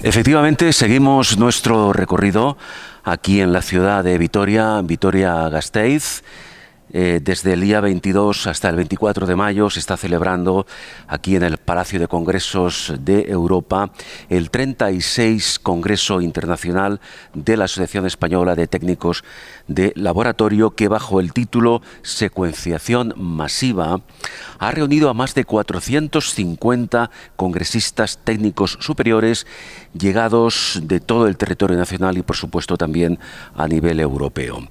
Efectivamente, seguimos nuestro recorrido aquí en la ciudad de Vitoria, Vitoria-Gasteiz. Desde el día 22 hasta el 24 de mayo se está celebrando aquí en el Palacio de Congresos de Europa el 36 Congreso Internacional de la Asociación Española de Técnicos de Laboratorio, que bajo el título Secuenciación Masiva ha reunido a más de 450 congresistas técnicos superiores llegados de todo el territorio nacional y por supuesto también a nivel europeo.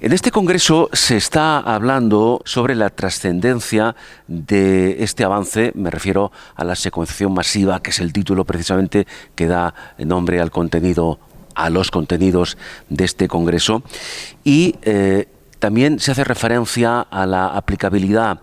En este congreso se está hablando sobre la trascendencia de este avance, me refiero a la secuenciación masiva, que es el título precisamente que da nombre al contenido, a los contenidos de este congreso, y también se hace referencia a la aplicabilidad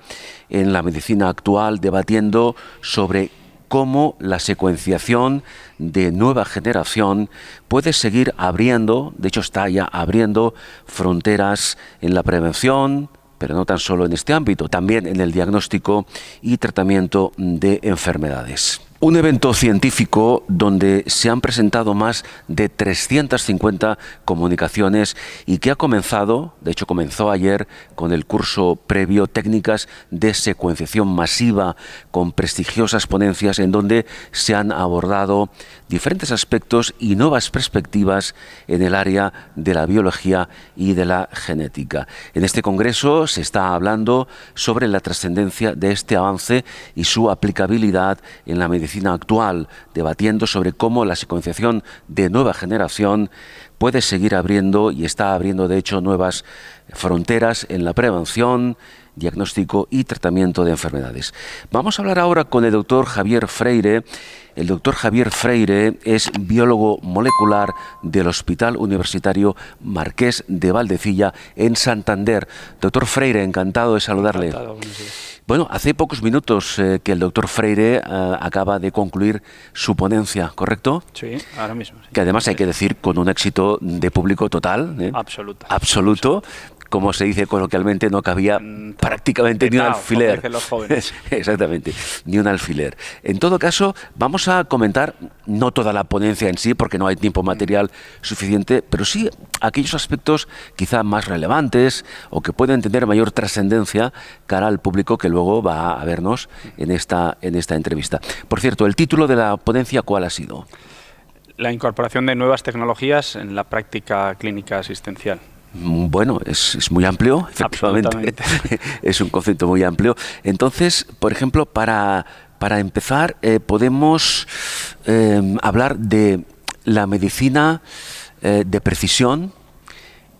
en la medicina actual, debatiendo sobre cómo la secuenciación de nueva generación puede seguir abriendo, de hecho está ya abriendo fronteras en la prevención, pero no tan solo en este ámbito, también en el diagnóstico y tratamiento de enfermedades. Un evento científico donde se han presentado más de 350 comunicaciones y que ha comenzado, de hecho comenzó ayer con el curso previo Técnicas de Secuenciación Masiva, con prestigiosas ponencias en donde se han abordado diferentes aspectos y nuevas perspectivas en el área de la biología y de la genética. En este congreso se está hablando sobre la trascendencia de este avance y su aplicabilidad en la medicina actual, debatiendo sobre cómo la secuenciación de nueva generación puede seguir abriendo y está abriendo de hecho nuevas fronteras en la prevención, diagnóstico y tratamiento de enfermedades. Vamos a hablar ahora con el doctor Javier Freire. El doctor Javier Freire es biólogo molecular del Hospital Universitario Marqués de Valdecilla en Santander. Doctor Freire, encantado de saludarle. Encantado, buenos días. Bueno, hace pocos minutos que el doctor Freire acaba de concluir su ponencia, ¿correcto? Sí, ahora mismo. Sí. Que además hay que decir con un éxito de público total. Absoluto. Como se dice coloquialmente, no cabía prácticamente ni un alfiler. Dicen los jóvenes. Exactamente, ni un alfiler. En todo caso, vamos a comentar, no toda la ponencia en sí, porque no hay tiempo material suficiente, pero sí aquellos aspectos quizá más relevantes o que pueden tener mayor trascendencia cara al público que luego va a vernos en esta entrevista. Por cierto, el título de la ponencia, ¿cuál ha sido? La incorporación de nuevas tecnologías en la práctica clínica asistencial. Bueno, es muy amplio, efectivamente. Es un concepto muy amplio. Entonces, por ejemplo, para empezar, podemos hablar de la medicina de precisión.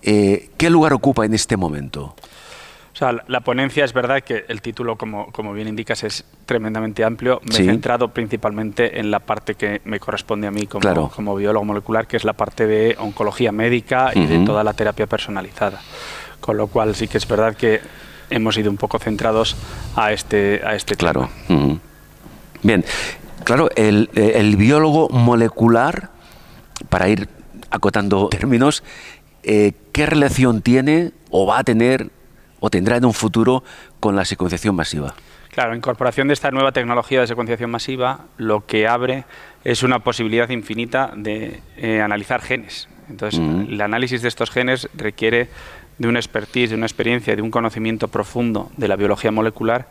¿Qué lugar ocupa en este momento? O sea, la ponencia, es verdad que el título, como bien indicas, es tremendamente amplio. Me he centrado principalmente en la parte que me corresponde a mí como biólogo molecular, que es la parte de oncología médica y de toda la terapia personalizada. Con lo cual sí que es verdad que hemos ido un poco centrados a este tema. Bien, claro, el biólogo molecular, para ir acotando términos, ¿qué relación tiene o va a tener o tendrá en un futuro con la secuenciación masiva? Claro, la incorporación de esta nueva tecnología de secuenciación masiva lo que abre es una posibilidad infinita de analizar genes. Entonces, el análisis de estos genes requiere de una expertise, de una experiencia, de un conocimiento profundo de la biología molecular,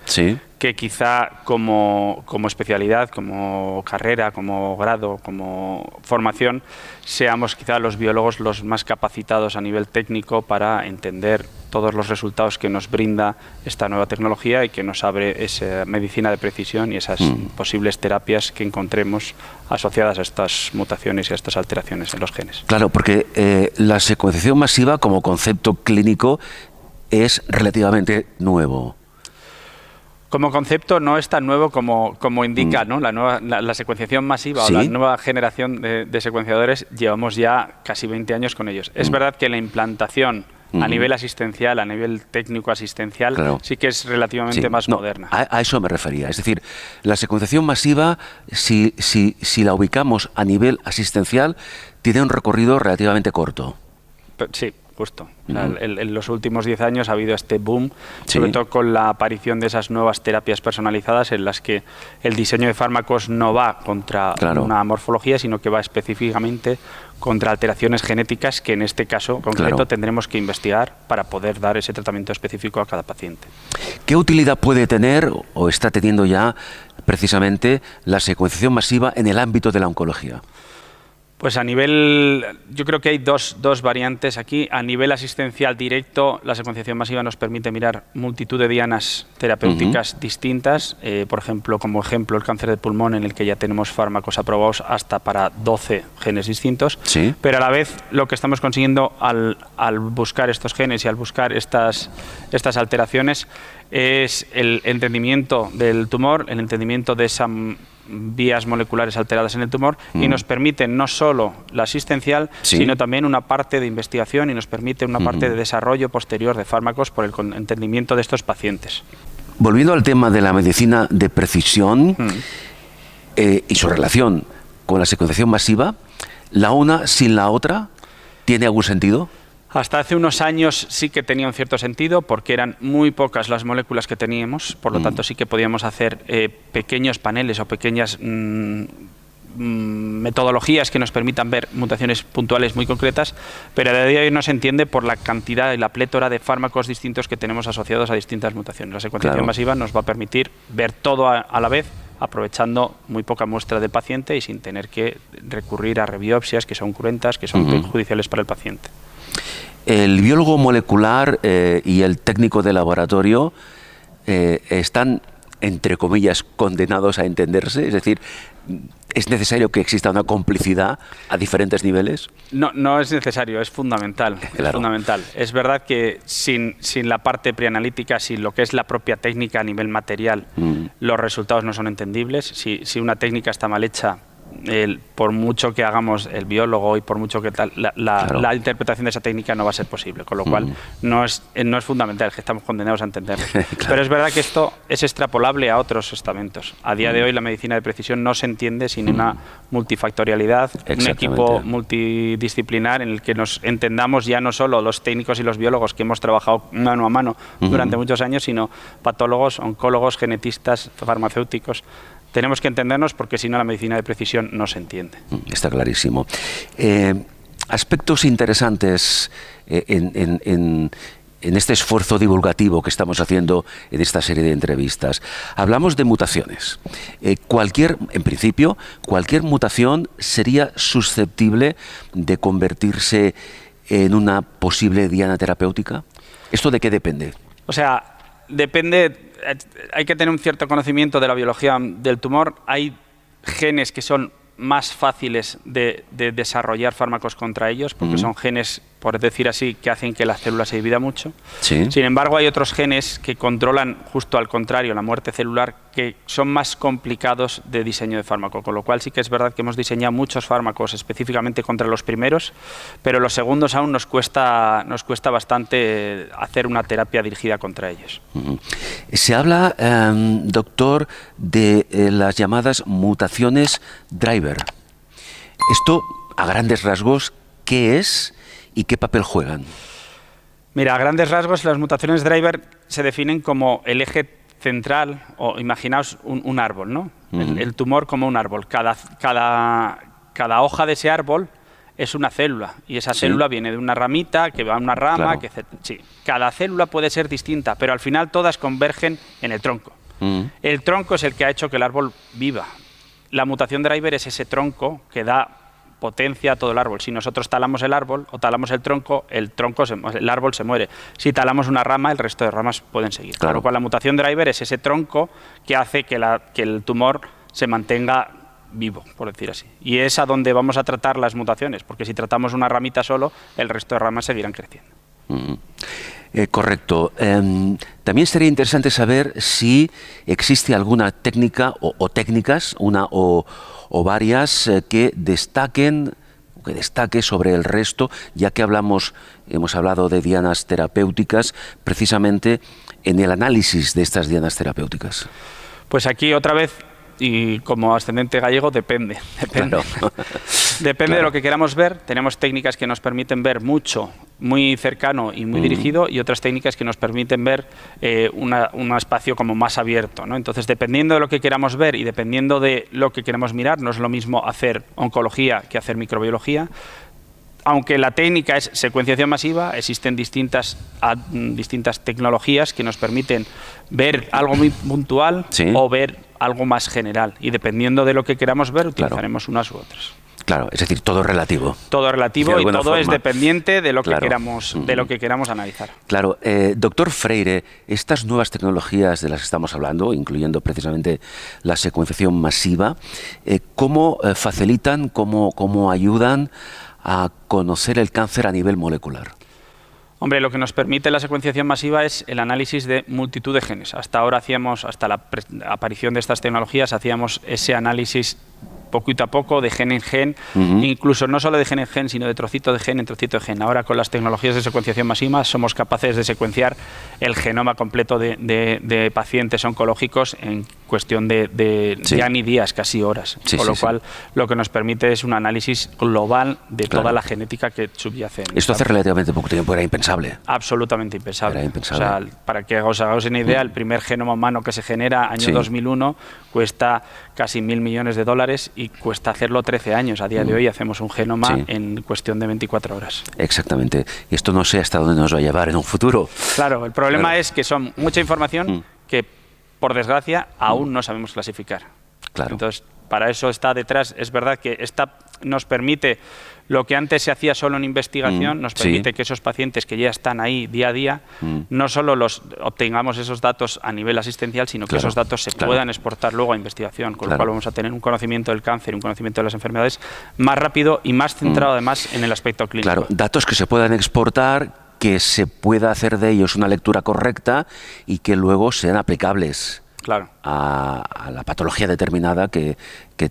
que quizá como especialidad, como carrera, como grado, como formación, seamos quizá los biólogos los más capacitados a nivel técnico para entender todos los resultados que nos brinda esta nueva tecnología y que nos abre esa medicina de precisión y esas posibles terapias que encontremos asociadas a estas mutaciones y a estas alteraciones en los genes. Claro, porque la secuenciación masiva como concepto clínico es relativamente nuevo. Como concepto no es tan nuevo como indica, ¿no? La secuenciación masiva o la nueva generación de secuenciadores, llevamos ya casi 20 años con ellos. Es verdad que la implantación a nivel asistencial, a nivel técnico asistencial, sí que es relativamente más moderna. A eso me refería. Es decir, la secuenciación masiva, si la ubicamos a nivel asistencial, tiene un recorrido relativamente corto. Sí. supuesto. O sea, en los últimos 10 años ha habido este boom, sobre todo con la aparición de esas nuevas terapias personalizadas en las que el diseño de fármacos no va contra una morfología, sino que va específicamente contra alteraciones genéticas que en este caso concreto tendremos que investigar para poder dar ese tratamiento específico a cada paciente. ¿Qué utilidad puede tener o está teniendo ya precisamente la secuenciación masiva en el ámbito de la oncología? Pues a nivel, yo creo que hay dos variantes aquí. A nivel asistencial directo, la secuenciación masiva nos permite mirar multitud de dianas terapéuticas distintas. Por ejemplo, como ejemplo, el cáncer de pulmón, en el que ya tenemos fármacos aprobados hasta para 12 genes distintos. Sí. Pero a la vez, lo que estamos consiguiendo al buscar estos genes y al buscar estas alteraciones es el entendimiento del tumor, el entendimiento de esas vías moleculares alteradas en el tumor y nos permite no solo la asistencial, sino también una parte de investigación y nos permite una parte de desarrollo posterior de fármacos por el entendimiento de estos pacientes. Volviendo al tema de la medicina de precisión y su relación con la secuenciación masiva, ¿la una sin la otra tiene algún sentido? Hasta hace unos años sí que tenía un cierto sentido porque eran muy pocas las moléculas que teníamos, por lo tanto sí que podíamos hacer pequeños paneles o pequeñas metodologías que nos permitan ver mutaciones puntuales muy concretas, pero a día de hoy no se entiende por la cantidad y la plétora de fármacos distintos que tenemos asociados a distintas mutaciones. La secuenciación masiva nos va a permitir ver todo a la vez, aprovechando muy poca muestra del paciente y sin tener que recurrir a rebiopsias que son cruentas, que son perjudiciales para el paciente. El biólogo molecular y el técnico de laboratorio están, entre comillas, condenados a entenderse, es decir, ¿es necesario que exista una complicidad a diferentes niveles? No es necesario, es fundamental. Es fundamental. Es verdad que sin la parte preanalítica, sin lo que es la propia técnica a nivel material, los resultados no son entendibles. Si una técnica está mal hecha, por mucho que hagamos el biólogo y por mucho que tal, la interpretación de esa técnica no va a ser posible, con lo cual no es fundamental, que estamos condenados a entenderlo. Pero es verdad que esto es extrapolable a otros estamentos. A día de hoy la medicina de precisión no se entiende sin una multifactorialidad, un equipo multidisciplinar en el que nos entendamos ya no solo los técnicos y los biólogos que hemos trabajado mano a mano durante muchos años, sino patólogos, oncólogos, genetistas, farmacéuticos. Tenemos que entendernos porque si no la medicina de precisión no se entiende. Está clarísimo. Aspectos interesantes en este esfuerzo divulgativo que estamos haciendo en esta serie de entrevistas. Hablamos de mutaciones. En principio, cualquier mutación sería susceptible de convertirse en una posible diana terapéutica. ¿Esto de qué depende? O sea, depende. Hay que tener un cierto conocimiento de la biología del tumor. Hay genes que son más fáciles de desarrollar fármacos contra ellos, porque son genes, por decir así, que hacen que la célula se divida mucho. Sí. Sin embargo, hay otros genes que controlan, justo al contrario, la muerte celular, que son más complicados de diseño de fármaco, con lo cual sí que es verdad que hemos diseñado muchos fármacos específicamente contra los primeros, pero los segundos aún nos cuesta bastante hacer una terapia dirigida contra ellos. Se habla, doctor, de las llamadas mutaciones driver. Esto, a grandes rasgos, ¿qué es y qué papel juegan? Mira, a grandes rasgos las mutaciones driver se definen como el eje central, o imaginaos un árbol, ¿no? El tumor como un árbol. Cada hoja de ese árbol es una célula y esa célula viene de una ramita que va a una rama. Cada célula puede ser distinta, pero al final todas convergen en el tronco. El tronco es el que ha hecho que el árbol viva. La mutación driver es ese tronco que da potencia a todo el árbol. Si nosotros talamos el árbol o talamos el árbol se muere. Si talamos una rama, el resto de ramas pueden seguir. Con lo cual la mutación driver es ese tronco que hace que el tumor se mantenga vivo, por decir así. Y es a donde vamos a tratar las mutaciones, porque si tratamos una ramita solo, el resto de ramas seguirán creciendo. Correcto. También sería interesante saber si existe alguna técnica o técnicas, una o varias, que destaque sobre el resto, ya que hemos hablado de dianas terapéuticas, precisamente en el análisis de estas dianas terapéuticas. Pues aquí otra vez, y como ascendente gallego, depende. Claro. Depende de lo que queramos ver. Tenemos técnicas que nos permiten ver mucho, muy cercano y muy dirigido, y otras técnicas que nos permiten ver un espacio como más abierto, ¿no? Entonces, dependiendo de lo que queramos ver y dependiendo de lo que queremos mirar, no es lo mismo hacer oncología que hacer microbiología. Aunque la técnica es secuenciación masiva, existen distintas tecnologías que nos permiten ver algo muy puntual o ver algo más general. Y dependiendo de lo que queramos ver, utilizaremos unas u otras. Claro, es decir, todo es relativo. Todo es relativo y todo es dependiente de lo que queramos analizar. Claro, doctor Freire, estas nuevas tecnologías de las que estamos hablando, incluyendo precisamente la secuenciación masiva, ¿cómo facilitan, cómo ayudan a conocer el cáncer a nivel molecular? Hombre, lo que nos permite la secuenciación masiva es el análisis de multitud de genes. Hasta ahora hasta la aparición de estas tecnologías, hacíamos ese análisis poquito a poco, de gen en gen, incluso no solo de gen en gen, sino de trocito de gen en trocito de gen. Ahora, con las tecnologías de secuenciación masiva, somos capaces de secuenciar el genoma completo de pacientes oncológicos en cuestión de ya ni días, casi horas. Con lo cual, lo que nos permite es un análisis global de toda la genética que subyace. Esto hace relativamente poco tiempo era impensable. Absolutamente impensable. Era impensable. O sea, para que os hagáis una idea, el primer genoma humano que se genera, año 2001, cuesta casi $1.000 millones y cuesta hacerlo 13 años. A día de hoy hacemos un genoma en cuestión de 24 horas. Exactamente. Y esto no sé hasta dónde nos va a llevar en un futuro. Claro, el problema es que son mucha información que, por desgracia, aún no sabemos clasificar. Claro. Entonces, para eso está detrás. Es verdad que esta nos permite lo que antes se hacía solo en investigación, nos permite que esos pacientes que ya están ahí día a día, no solo obtengamos esos datos a nivel asistencial, sino que esos datos se puedan exportar luego a investigación, con lo cual vamos a tener un conocimiento del cáncer y un conocimiento de las enfermedades más rápido y más centrado además en el aspecto clínico. Claro, datos que se puedan exportar, que se pueda hacer de ellos una lectura correcta y que luego sean aplicables a la patología determinada que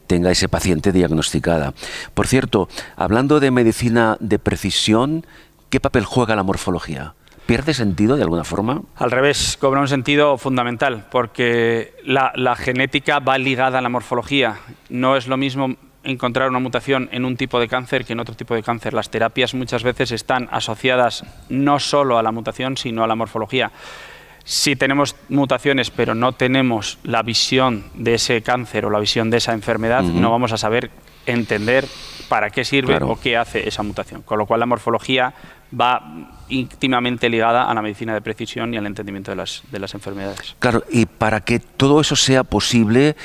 tenga ese paciente diagnosticada. Por cierto, hablando de medicina de precisión, ¿qué papel juega la morfología? ¿Pierde sentido de alguna forma? Al revés, cobra un sentido fundamental, porque la genética va ligada a la morfología. No es lo mismo encontrar una mutación en un tipo de cáncer que en otro tipo de cáncer. Las terapias muchas veces están asociadas no solo a la mutación, sino a la morfología. Si tenemos mutaciones pero no tenemos la visión de ese cáncer o la visión de esa enfermedad, no vamos a saber entender para qué sirve o qué hace esa mutación. Con lo cual la morfología va íntimamente ligada a la medicina de precisión y al entendimiento de las enfermedades. Claro, y para que todo eso sea posible,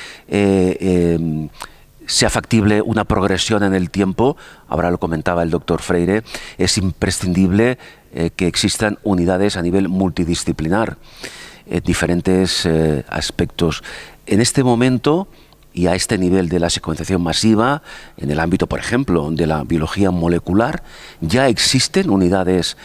sea factible una progresión en el tiempo, ahora lo comentaba el doctor Freire, es imprescindible que existan unidades a nivel multidisciplinar, diferentes aspectos. En este momento y a este nivel de la secuenciación masiva, en el ámbito, por ejemplo, de la biología molecular, ¿ya existen unidades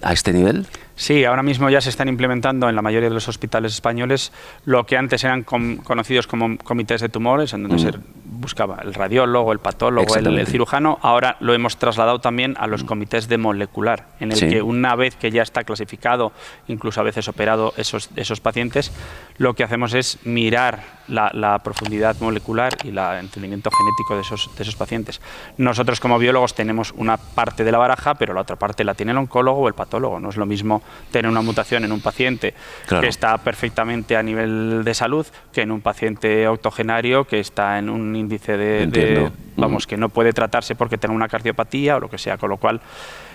a este nivel? Sí, ahora mismo ya se están implementando en la mayoría de los hospitales españoles lo que antes eran conocidos como comités de tumores, en donde se buscaba el radiólogo, el patólogo, el cirujano. Ahora lo hemos trasladado también a los comités de molecular, en el que una vez que ya está clasificado, incluso a veces operado esos pacientes, lo que hacemos es mirar la profundidad molecular y el entendimiento genético de esos pacientes. Nosotros como biólogos tenemos una parte de la baraja, pero la otra parte la tiene el oncólogo o el patólogo. No es lo mismo tener una mutación en un paciente que está perfectamente a nivel de salud que en un paciente octogenario que está en un índice vamos, que no puede tratarse porque tenga una cardiopatía o lo que sea, con lo cual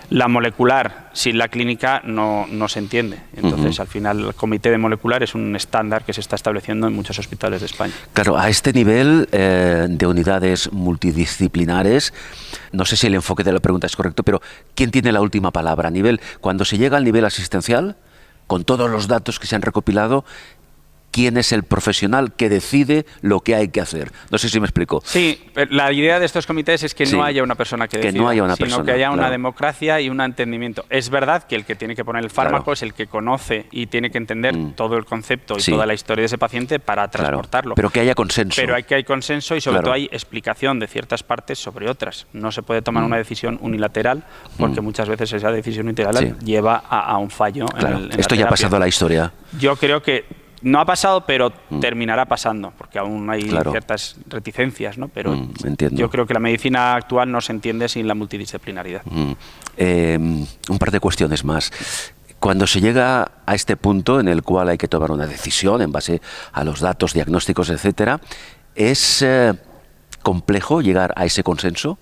la molecular sin la clínica no se entiende. Entonces, al final, el comité de molecular es un estándar que se está estableciendo en muchos hospitales de España. Claro, a este nivel de unidades multidisciplinares, no sé si el enfoque de la pregunta es correcto, pero ¿quién tiene la última palabra? Cuando se llega al nivel asistencial, con todos los datos que se han recopilado, ¿quién es el profesional que decide lo que hay que hacer? No sé si me explico. Sí, la idea de estos comités es que no haya una persona que decida, sino que haya una democracia y un entendimiento. Es verdad que el que tiene que poner el fármaco es el que conoce y tiene que entender todo el concepto y toda la historia de ese paciente para transportarlo. Pero que haya consenso. Pero hay que hay consenso y sobre todo hay explicación de ciertas partes sobre otras. No se puede tomar una decisión unilateral porque muchas veces esa decisión unilateral lleva a un fallo. Esto ya ha pasado a la historia. Yo creo que no ha pasado, pero terminará pasando, porque aún hay Claro. ciertas reticencias, ¿no? Pero entiendo. yo creo que la medicina actual no se entiende sin la multidisciplinaridad. Un par de cuestiones más. Cuando se llega a este punto en el cual hay que tomar una decisión en base a los datos diagnósticos, etcétera, ¿es complejo llegar a ese consenso?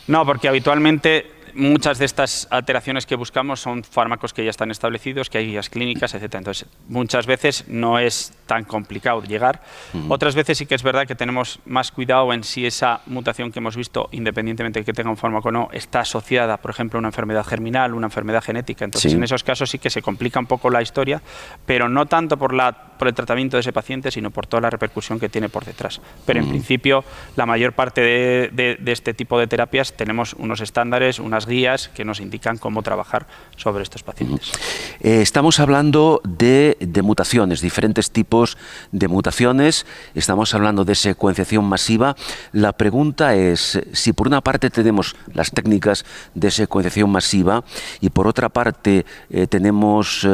No, porque habitualmente muchas de estas alteraciones que buscamos son fármacos que ya están establecidos, que hay guías clínicas, etcétera. Entonces, muchas veces no es tan complicado llegar. Otras veces sí que es verdad que tenemos más cuidado en si esa mutación que hemos visto, independientemente de que tenga un fármaco o no, está asociada, por ejemplo, a una enfermedad germinal, una enfermedad genética. Entonces, en esos casos sí que se complica un poco la historia, pero no tanto por el tratamiento de ese paciente, sino por toda la repercusión que tiene por detrás. Pero en principio, la mayor parte de este tipo de terapias tenemos unos estándares, unas guías que nos indican cómo trabajar sobre estos pacientes. Estamos hablando de mutaciones, diferentes tipos de mutaciones. Estamos hablando de secuenciación masiva. La pregunta es, si por una parte tenemos las técnicas de secuenciación masiva y por otra parte tenemos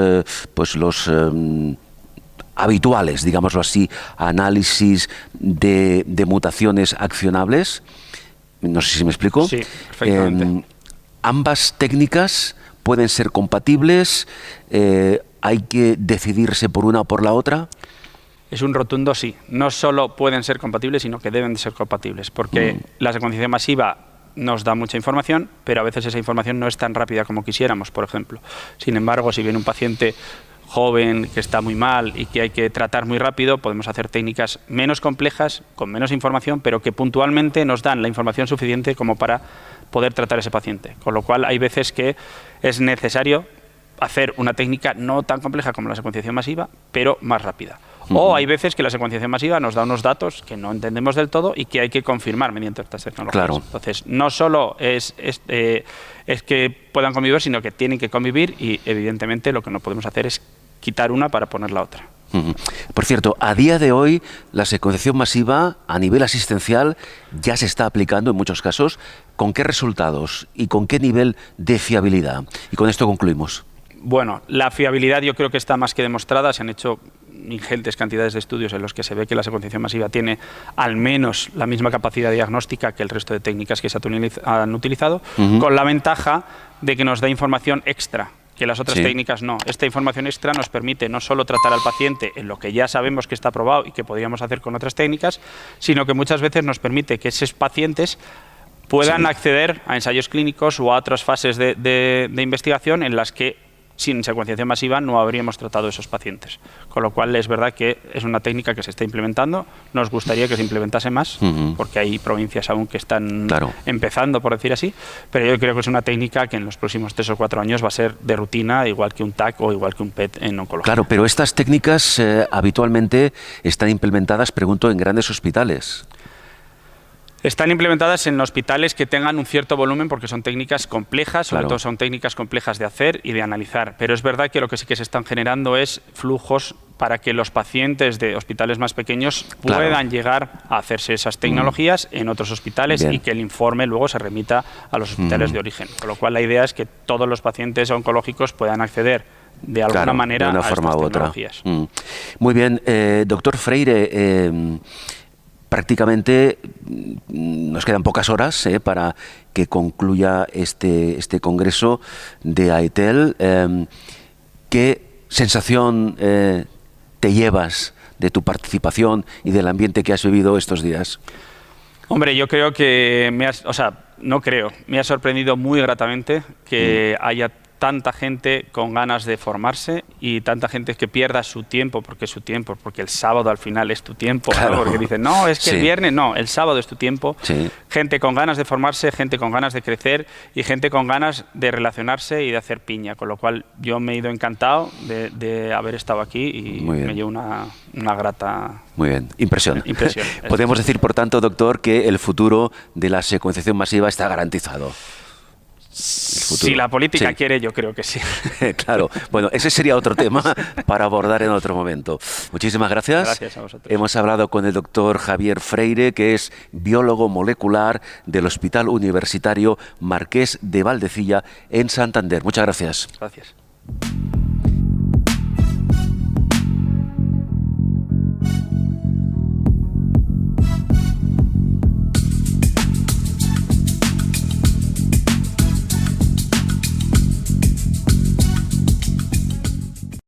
pues los habituales, digámoslo así, análisis de mutaciones accionables. No sé si me explico. Sí, perfectamente. Ambas técnicas pueden ser compatibles. ¿Hay que decidirse por una o por la otra? Es un rotundo sí. No solo pueden ser compatibles, sino que deben de ser compatibles, porque la secuenciación masiva nos da mucha información, pero a veces esa información no es tan rápida como quisiéramos, por ejemplo. Sin embargo, si viene un paciente joven que está muy mal y que hay que tratar muy rápido, podemos hacer técnicas menos complejas, con menos información, pero que puntualmente nos dan la información suficiente como para poder tratar a ese paciente. Con lo cual, hay veces que es necesario hacer una técnica no tan compleja como la secuenciación masiva, pero más rápida. O hay veces que la secuenciación masiva nos da unos datos que no entendemos del todo y que hay que confirmar mediante estas tecnologías. Claro. Entonces, no solo es que puedan convivir, sino que tienen que convivir y, evidentemente, lo que no podemos hacer es quitar una para poner la otra. Por cierto, a día de hoy la secuenciación masiva a nivel asistencial ya se está aplicando en muchos casos. ¿Con qué resultados y con qué nivel de fiabilidad? Y con esto concluimos. Bueno, la fiabilidad yo creo que está más que demostrada. Se han hecho ingentes cantidades de estudios en los que se ve que la secuenciación masiva tiene al menos la misma capacidad diagnóstica que el resto de técnicas que se han utilizado, con la ventaja de que nos da información extra, que las otras técnicas no. Esta información extra nos permite no solo tratar al paciente en lo que ya sabemos que está probado y que podríamos hacer con otras técnicas, sino que muchas veces nos permite que esos pacientes puedan acceder a ensayos clínicos o a otras fases de investigación en las que sin secuenciación masiva no habríamos tratado a esos pacientes. Con lo cual es verdad que es una técnica que se está implementando. Nos gustaría que se implementase más, porque hay provincias aún que están empezando, por decir así, pero yo creo que es una técnica que en los próximos 3 o 4 años va a ser de rutina, igual que un TAC o igual que un PET en oncología. Claro, pero estas técnicas habitualmente están implementadas, pregunto, en grandes hospitales. Están implementadas en hospitales que tengan un cierto volumen porque son técnicas complejas, sobre todo son técnicas complejas de hacer y de analizar. Pero es verdad que lo que sí que se están generando es flujos para que los pacientes de hospitales más pequeños puedan llegar a hacerse esas tecnologías en otros hospitales y que el informe luego se remita a los hospitales de origen. Con lo cual la idea es que todos los pacientes oncológicos puedan acceder de alguna manera de una a forma estas u otra. tecnologías. Muy bien, doctor Freire, prácticamente nos quedan pocas horas para que concluya este congreso de AETEL. ¿Qué sensación te llevas de tu participación y del ambiente que has vivido estos días? Hombre, yo creo que me ha sorprendido muy gratamente que haya tanta gente con ganas de formarse y tanta gente que pierda su tiempo, porque el sábado al final es tu tiempo, claro. ¿no? Porque dicen, no, es que el viernes, no, el sábado es tu tiempo. Gente con ganas de formarse, gente con ganas de crecer y gente con ganas de relacionarse y de hacer piña, con lo cual yo me he ido encantado de haber estado aquí y me llevo una grata... Muy bien, impresión. Podemos decir, por tanto, doctor, que el futuro de la secuenciación masiva está garantizado. Si la política quiere, yo creo que sí. Claro. Bueno, ese sería otro tema para abordar en otro momento. Muchísimas gracias. Gracias a vosotros. Hemos hablado con el doctor Javier Freire, que es biólogo molecular del Hospital Universitario Marqués de Valdecilla en Santander. Muchas gracias. Gracias.